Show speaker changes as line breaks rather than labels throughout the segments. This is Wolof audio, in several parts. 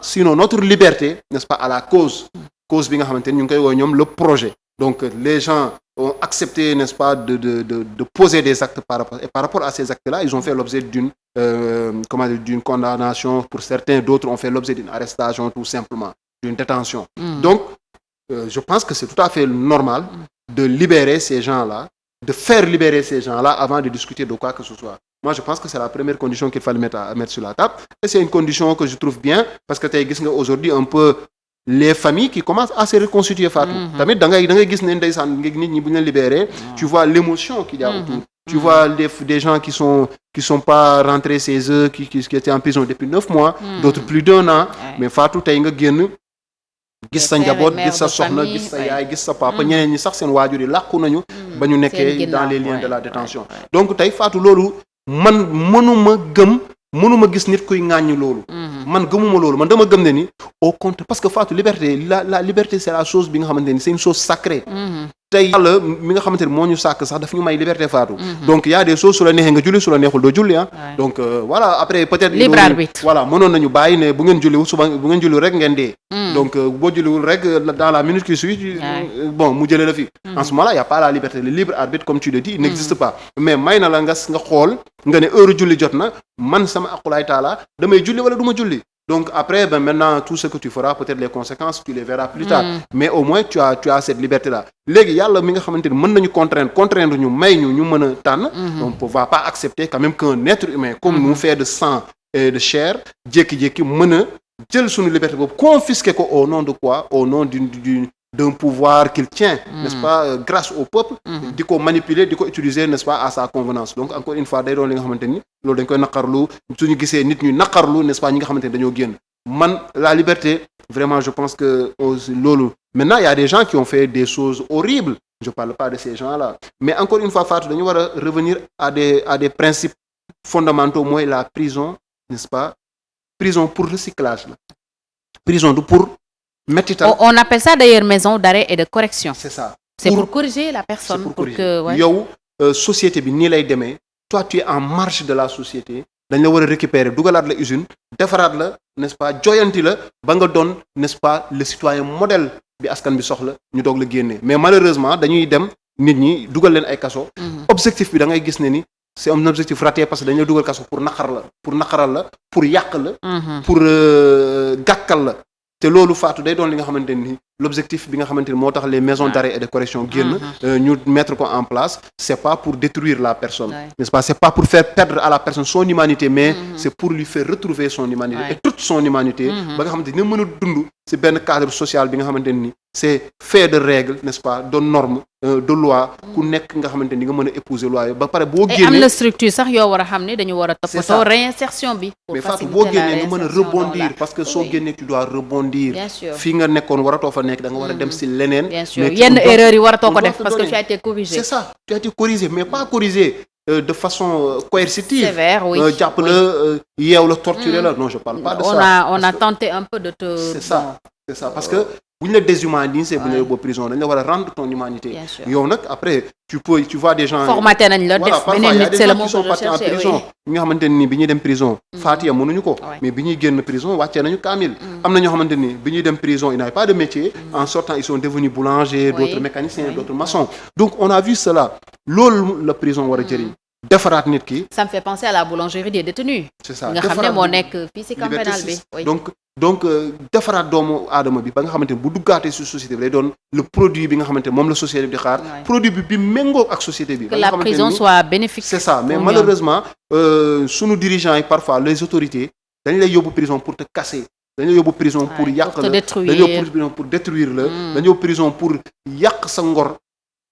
sinon notre liberté, n'est-ce pas, à la cause bi nga xamante ni ñu ngi koy woo ñoom le projet. Donc les gens ont accepté, n'est-ce pas, de poser des actes par rapport à ces actes-là, ils ont fait l'objet d'une condamnation pour certains, d'autres ont fait l'objet d'une arrestation tout simplement, d'une détention. Donc je pense que c'est tout à fait normal de libérer ces gens-là, de faire libérer ces gens-là avant de discuter de quoi que ce soit. Moi, je pense que c'est la première condition qu'il fallait mettre sur la table. Et c'est une condition que je trouve bien, parce que tey gis nga aujourd'hui un peu les familles qui commencent à se reconstituer Fatou. Tamit da ngay gis ne ndeysaan nit ñi bu ñu leen libéré, tu vois l'émotion qu'il y a autour. Tu vois des gens qui sont pas rentrés chez eux, qui étaient en prison depuis 9 mois, d'autres plus d'1 an. Mais Fatou tey nga génn gis sa njaboot, gis sa soxna, gis sa yaay, gis sa papa, ñeneen ñi sax seen waajur yi làqu nañu ba ñu nekkee dans les liens de la détention. Donc tey Fatou loolu man mënuma gis nit kuy ŋàññi loolu. Man gëmuma loolu, man dama gëm ne ni au contraire, parce que Fatou liberté la liberté c'est la chose bi nga xamante ni c'est une chose sacrée. tey yàlla mi nga xamante ni moo ñu sàkk sax daf ñu may liberté Fatou. Donc y a des choses su la neexee nga julli, su la neexul doo julli donc voilà, après peut-être
libre arbitre.
Voilà, mënoon nañu bàyyi ne bu ngeen julliwul suba bu ngeen julliwul rek ngeen dee. Donc boo julliwul rek dans la minute qui suit bon mu jëlee la fi. En ce moment-là y a pas la liberté, le libre arbitre comme tu le dis, il n'existe pas. Mais may na la nga xool nga ne heure julli jot na, man sama aqulaay taala damay julli wala du ma julli. Donc après, maintenant, tout ce que tu feras, peut-être les conséquences, tu les verras plus tard. Mais au moins, tu as cette liberté-là. Léegi yàlla mi nga xamante ni mën nañu contraindre ñu may ñu mën a tànn. On ne va pas accepter quand même qu'un être humain comme nous, fait de sang et de chair, jékki-jékki mën a jël suñu liberté boobu confisquer ko au nom de quoi? Au nom d'un pouvoir qu'il tient, n'est-ce pas, grâce au peuple, di ko manipuler, di ko utiliser, n'est-ce pas, à sa convenance. Donc encore une fois day doon li nga xamante ni loolu dañ koy naqarlu suñu gisee nit ñu naqarlu, n'est-ce pas, ñi nga xamante ni dañoo génn. Man la liberté, vraiment je pense que loolu maintenant il y a des gens qui ont fait des choses horribles, je parle pas de ces gens-là, mais encore une fois Fatou dañu war a revenir à des principes fondamentaux, mooy la prison, n'est-ce pas, prison pour recyclage la prison du pour on
appelle ça d'ailleurs maison d'arrêt et de correction.
C'est ça.
C'est pour corriger la personne.
Pour que yow société bi nii lay demee, toi tu es en marge de la société, dañ la war a récupérer dugalaat la usine defaraat la, n'est-ce pas, joyanti la ba nga doon, n'est-ce pas, le citoyen modèle bi askan bi soxla ñu doog la génnee. Mais malheureusement dañuy dem nit ñi dugal leen ay kaso. Objectif bi da ngay gis ne ni c'est un objectif raté, parce que dañu la dugal kaso pour naqaral la pour yàq la, pour gàkkal la. te loolu Fatou day doon li nga xamante ni l'objectif bi nga xamante ni moo tax les maisons d'arrêt et de correction génn ñu mettre ko en place, c'est pas pour détruire la personne, n'est-ce pas, c'est pas pour faire perdre à la personne son humanité, mais c'est pour lui faire retrouver son humanité et toute son humanité ba nga xamante ni mën a dund ci benn cadre social bi nga xamante ni c'est fait de règles, n'est-ce pas, de normes, de loi, ku nekk nga xamante ni nga mën a épouser loi yi ba pare boo génnee
am na structure sax yoo war a xam ne dañu war a toppatoo réinsertion bi.
Mais Fatou boo génnee nga mën a rebondir, parce que soo génnee tu dois rebondir. Fii nga nekkoon waratoo fa nekk da nga war a dem ci leneen.
Bien sûr yenn erreurs yi waratoo ko def parce que tu as été corrigé.
C'est ça, tu as été corrigé, mais pas corrigé de façon coercitive.
Sévère, oui.
Jàpp la yeew la torturer la, non je parle pas de ça.
On a tenté un peu de te.
C'est ça parce que bu ñu la déshumaniser bu ñu la yóbbu prison dañ la war a rendre ton humanité. Yow nag après tu vois des gens.
formaté nañ la def beneen nit c'est le mot que je cherchais.
En prison ñi nga xamante ni bi ñuy dem prison. Faatiya mënuñu ko. Mais bi ñuy génn prison wàccee nañu kaamil. Am na ñoo xamante ni bi ñuy dem prison ils n'avaient pas de métier. En sortant ils sont devenus boulangers, d'autres mécaniciens, d'autres maçons. Donc on a vu cela. Loolu la prison war a jëriñ. Defaraat nit ki. Ça
me fait penser à la boulangerie des détenus.
C'est ça.
nga xam ne moo nekk fii ci camp pénal bi.
Donc defaraat doomu aadama bi ba nga xamante ni bu duggaatee ci société bi day doon le produit bi nga xamante ni moom la société bi di xaar. Produit bi méngoo ak société bi.
Que la prison soit bénéfique.
C'est ça, mais malheureusement sunu dirigeants yi parfois les autorités dañ lay yóbbu prison pour te casser. dañu yóbbu prison pour yàq la, dañu yóbbu prison pour détruire la, dañu yóbbu prison pour yàq sa ngor,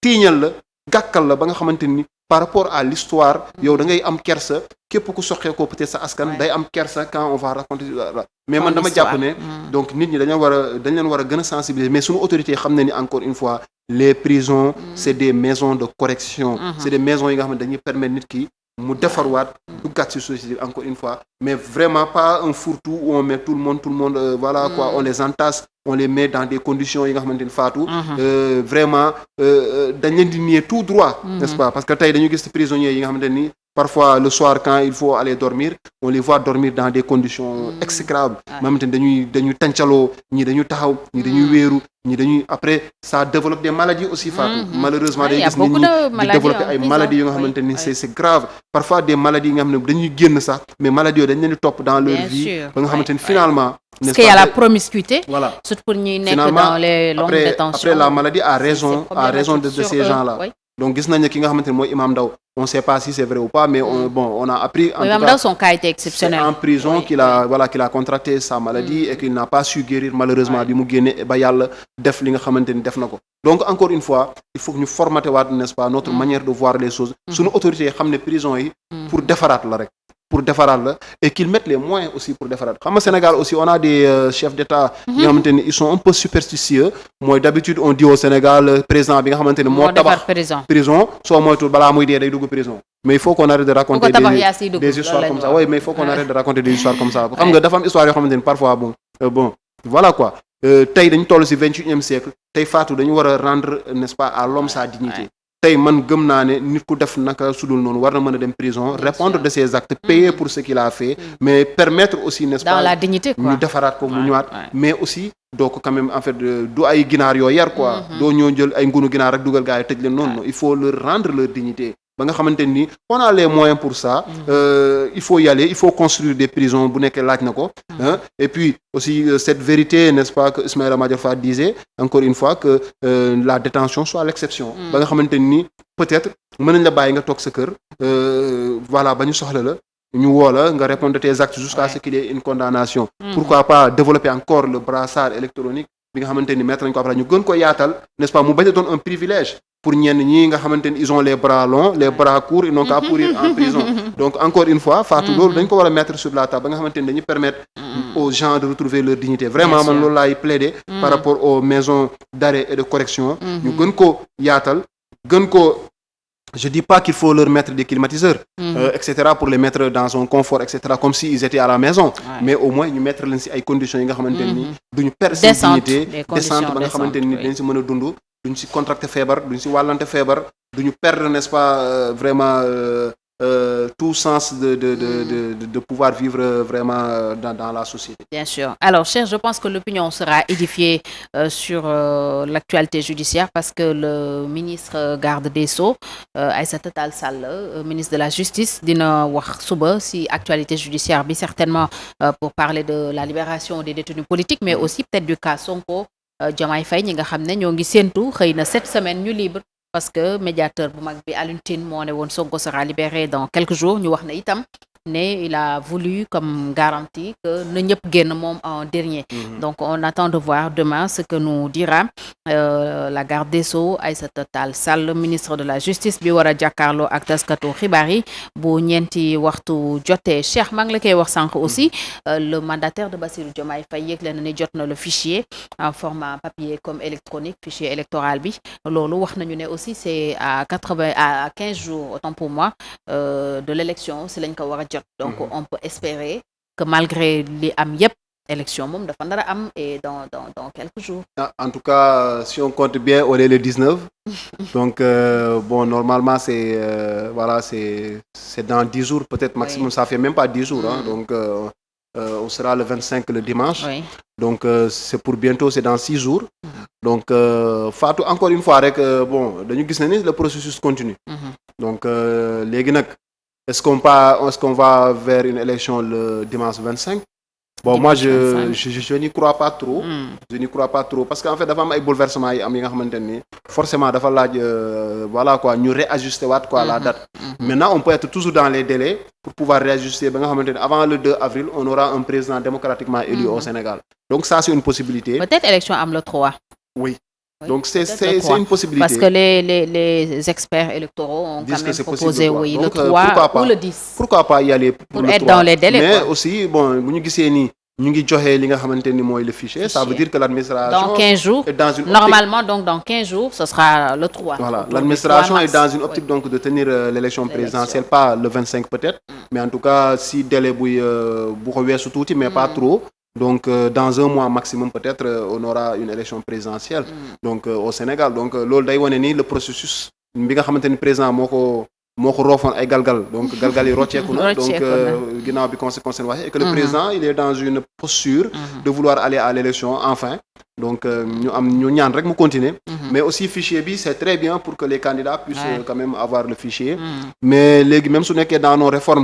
tiiñal la, gàkkal la ba nga xamante ni par rapport à l'histoire yow da ngay am kersa képp ku soxee ko peut-être sa askan day am kersa quand on va raconter mais man dama jàpp ne donc nit ñi dañ leen war a gën a sensibiliser, mais suñu autorités xam ne ni encore une fois les prisons c'est des maisons de correction, c'est des maisons yi nga xam ne dañuy permettre nit ki mu defarwaat duggaat ci société encore une fois, mais vraiment pas un fourre-tout où on met tout le monde voilà quoi, on les entasse, on les met dans des conditions yi nga xamante ni Fatou vraiment dañ leen di nier tout droit, n'est-ce pas, parce que tey dañu gis prisonniers yi nga xamante ni parfois le soir quand il faut aller dormir on les voit dormir dans des conditions exécrables même dañuy tàncaloo ñii dañuy taxaw ñii dañuy wéeru ñii dañuy après ça développe des maladies aussi Fatou malheureusement day gis nit ñi di développer ay maladies yu nga xamante ni c'est grave parfois des maladies yi nga xam ne dañuy génn sax mais maladies yooyu dañ leen di topp dans leur vie ba nga xamante ni finalement
parce qu'il y a la promiscuité
voilà
surtout pour ñuy nekk dans les longues détentions
après la maladie a raison de ces gens-là donc gis nañ ne ki nga xamante ne mooy Imam Ndao on sait pas si c'est vrai ou pas mais on a appris en tout cas
son cas était exceptionnel
en prison qu'il a contracté sa maladie et qu'il n'a pas su guérir malheureusement bi mu génne ba yàlla def li nga xamante ni def na ko donc encore une fois il faut que ñu formater waat n'est-ce pas notre manière de voir les choses suñu autorités yi xam ne prison yi pour defaraat la rek pour defaraat la et qu'ils mettent les moyens aussi pour defaraat xam nga Sénégal aussi on a des chefs d'État yi nga xamante ni ils sont un peu superstitieux mooy d'habitude on dit au Sénégal président bi nga xamante ni moo tabax prison soo moytul balaa muy dee day dugg prison mais il faut qu'on arrête de raconter des histoires comme ça oui mais il faut qu'on arrête de raconter des histoires comme ça xam nga dafa am histoire yoo xamante ni parfois bon voilà quoi tey dañu toll ci 21e siècle tey Fatou dañu war a rendre n'est-ce pas à l'homme sa dignité tey man gëm naa ne nit ku def naka sudul noonu war na mën a dem prison répondre de ses actes payer pour ce qu'il a fait mais permettre aussi n'est-ce pas
dans la dignité quoi
ñu defaraat ko mu ñëwaat mais aussi doo ko quand même en fait du ay ginaar yoo yar quoi doo ñoo jël ay ngunu ginaar rek dugal gars yi tëj leen noonu il faut leur rendre leur dignité ba nga xamante ni on a les moyens pour ça il faut y aller il faut construire des prisons bu nekkee laaj na ko et puis aussi cette vérité n'est-ce pas que Ismaïla Madior Fall disait encore une fois que la détention soit l'exception ba nga xamante ni peut-être mën nañ la bàyyi nga toog sa kër voilà ba ñu soxla la ñu woo la nga répondre de tes actes jusqu'à ce qu'il y ait une condamnation pourquoi pas développer encore le brassard électronique bi nga xamante ni mettre nañ ko après ñu gën ko yaatal n'est-ce pas mu bañ a doon un privilège pour ñenn ñi nga xamante ni ils ont les bras longs les bras courts ils n'ont qu'à pourrir en prison donc encore une fois Fatou loolu dañ ko war a mettre sur la table ba nga xamante ni dañuy permettre aux gens de retrouver leur dignité vraiment man loolu laay plaider par rapport aux maisons d'arrêt et de correction ñu gën ko yaatal gën ko je dis pas qu'il faut leur mettre des climatiseurs etc pour les mettre dans un confort etc comme si ils étaient à la maison mais au moins ñu mettre leen ci ay conditions yi nga xamante ni duñu perdre seen dignité décente ba nga xamante ni dañ ci mën a dund duñ ci contracter feebar duñ ci wàllante feebar duñu perdre n'est-ce pas vraiment tout sens de pouvoir vivre vraiment dans la société. Bien
sûr. Alors, Cheikh, je pense que l'opinion sera édifiée sur l'actualité judiciaire parce que le ministre garde des Sceaux, Aïssata Tall Sall, ministre de la Justice, dina wax suba ci actualité judiciaire bi certainement pour parler de la libération des détenus politiques mais aussi peut-être du cas Sonko Diomaye Faye ñi nga xam ne ñoo ngi séentu xëy na 7 semaines ñu libre parce que médiateur bu mag bi Alioune Tine moo ne woon Sonko sera libéré dans quelques jours ñu wax ne itam ne il a voulu comme garantie que na ñëpp génn moom en dernier donc on attend de voir demain ce que nous dira la garde des Sceaux Aïssata Tall Sall ministre de la justice bi war a jàkkaarloo ak taskatu xibaar yi bu ñeenti waxtu jotee Cheikh maa ngi la koy wax sànq aussi le mandataire de Bassirou Diomaye Faye yëgle na ni jot na le fichier en format papier comme électronique fichier électoral bi loolu wax nañu ne aussi c'est à 15 jours autant pour moi de l'élection si lañ ko war a jot donc on peut espérer que malgré li am yëpp élection moom dafa nar a am et dans quelques jours.
En tout cas si on compte bien on est le 19 donc bon normalement c'est voilà c'est dans 10 jours peut-être maximum ça fait même pas 10 jours donc on sera le 25 le dimanche donc c'est pour bientôt c'est dans 6 jours donc Fatou encore une fois rek bon dañu gis ne ni le processus continue donc léegi nag est-ce qu'on va vers une élection le dimanche 25 bon moi je n'y crois pas trop je n'y crois pas trop parce que en fait dafa am ay bouleversements yi am yi nga xamante ni forcément dafa laaj voilà quoi ñu réajuster waat quoi la date maintenant on peut être toujours dans les délais pour pouvoir réajuster ba nga xamante ni avant le 2 avril on aura un président démocratiquement élu au Sénégal donc ça c'est une possibilité
peut-être élection am le 3
oui donc c'est une possibilité
parce que les experts électoraux ont quand même proposé oui le 3 ou le 10
pourquoi pas y aller pour le 3
être dans les délais
mais aussi bon bu ñu gisee ni ñu ngi joxe li nga xamante ni mooy le fichier ça veut dire que l'administration
dans 15 jours
est dans une optique,
normalement donc dans 15 jours ce sera le 3
voilà l'administration est dans une optique donc de tenir l'élection présidentielle pas le 25 peut-être mais en tout cas si délai bu ko weesu tuuti mais pas trop donc dans un mois maximum peut-être on aura une élection présidentielle donc au Sénégal donc loolu day wane ni le processus bi nga xamante ni président moo moo ko roofoon ay galgal donc galgal yi rocceeku na donc ginnaaw bi conséquence waxee et que le président il est dans une posture de vouloir aller à l'élection enfin donc ñu ñaan rek mu continuer mais aussi fichier bi c'est très bien pour que les candidats puissent quand même avoir le fichier mais léegi même su nekkee dans nos réformes